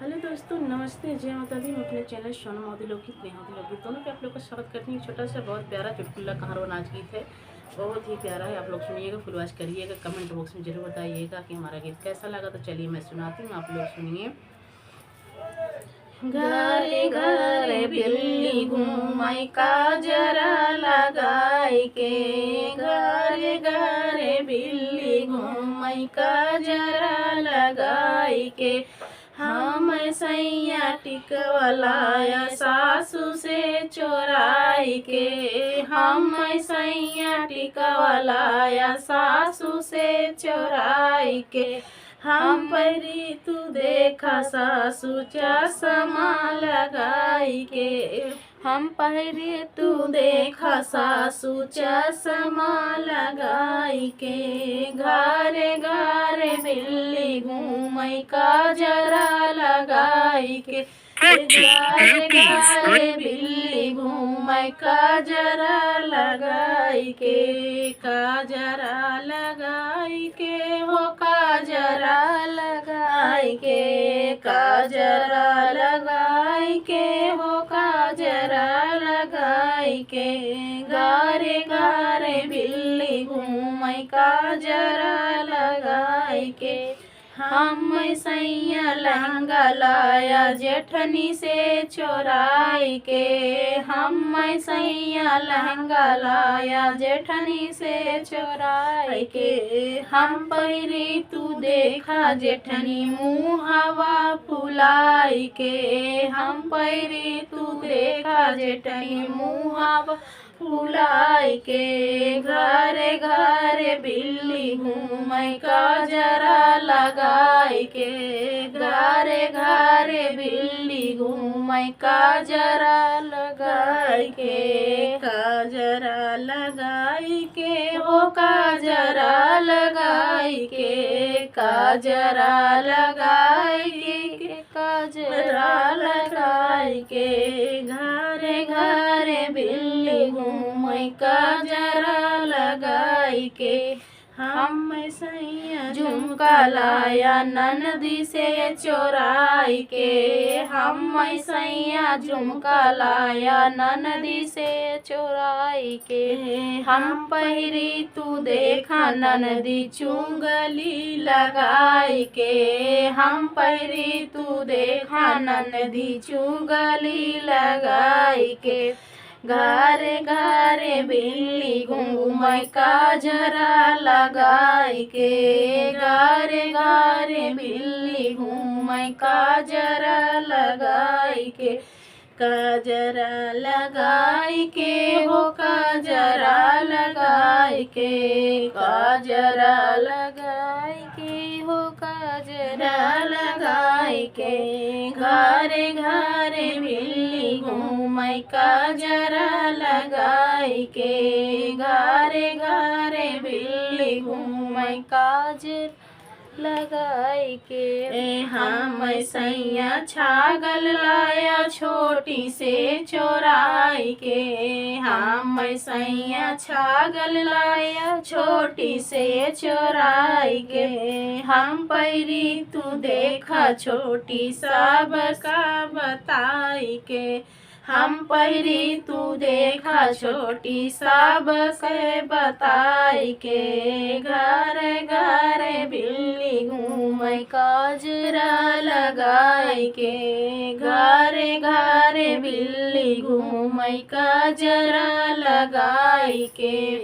Hello दोस्तों, नमस्ते, जय माता दी। मैं अपने चैनल सोनम मोदी लोकगीत नेहा लोकगीत दोनों पे आप लोग का स्वागत करती हूँ। छोटा सा बहुत प्यारा चुटकुला कहारवा नाच गीत है, बहुत ही प्यारा है। आप लोग सुनिएगा, फुल वॉच करिएगा, कमेंट बॉक्स में जरूर बताइएगा कि हमारा गीत कैसा लगा। तो चलिए मैं सुनाती हूँ, आप लोग सुनिए। घरे घरे बिल्ली घूमई काजरा लगाई के, घरे घरे बिल्ली घूमई काजरा लगाई के। हम सैया टिकवलाया सासू से चोराई के, हम सैया टिकवलाया सासू से चोराई के। हम परी तू देखा सासू चश्मा लगाई के, हम पहरी तू देखा सासू चश्मा लगाई के। घरे घरे बिल्ली घूमई काजरा लगाई के, घरे घरे बिल्ली घूमई काजरा लगाई के। काजरा लगाई के हो काजरा लगाई के, काजरा लगाई के हो काजरा लगाई के। घरे घरे बिल्ली घूमई काजरा लगाई के। हम सैया लहंगा लाया जेठनी से चोराई के, हम सैया लहंगा लाया जेठनी से चोराई के। हम पहरी तू देखा जेठनी मुँह हवा फुलाई के, हम पहरी तू देखा जेठनी मुँह हवा फुलाई के। घरे घरे बिल्ली घूमई काजरा लगाई के, घरे घरे बिल्ली घूमई काजरा लगाई के। काजरा लगाई के हो काजरा लगाई के, काजरा लगाई के, काजरा लगाई के। घरे घरे बिल्ली घूमई काजरा लगाई के। हम सैया झुमका लाया ननदी से चोराई के, हम सैया झुमका लाया ननदी से चोराई के। हम पहरी तू देखा ननदी चुंगली लगाई के, हम पहरी तू देखा ननदी चुंगली लगाई के। घरे घरे बिल्ली घूमई काजरा लगाई के, घरे घरे बिल्ली घूमई काजरा लगाई के। काजरा लगाई के हो काजरा लगाई के, काजरा लगाई के हो काजरा लगाई के। घरे घरे बिल्ली घूमई काजरा लगाई के, घरे घरे बिल्ली घूमई काजर लगाई के। हम सैया छागल लाया छोटी से चोराई के, हम सैया छागल लाया छोटी से चोराई के। हम पहरी तू देखा छोटी सब का बताई के, हम पहरी तू देखा छोटी सब से बताई के। घरे घरे बिल्ली घूमई काजरा लगाई के, घरे घरे बिल्ली घूमई काजरा लगाई के।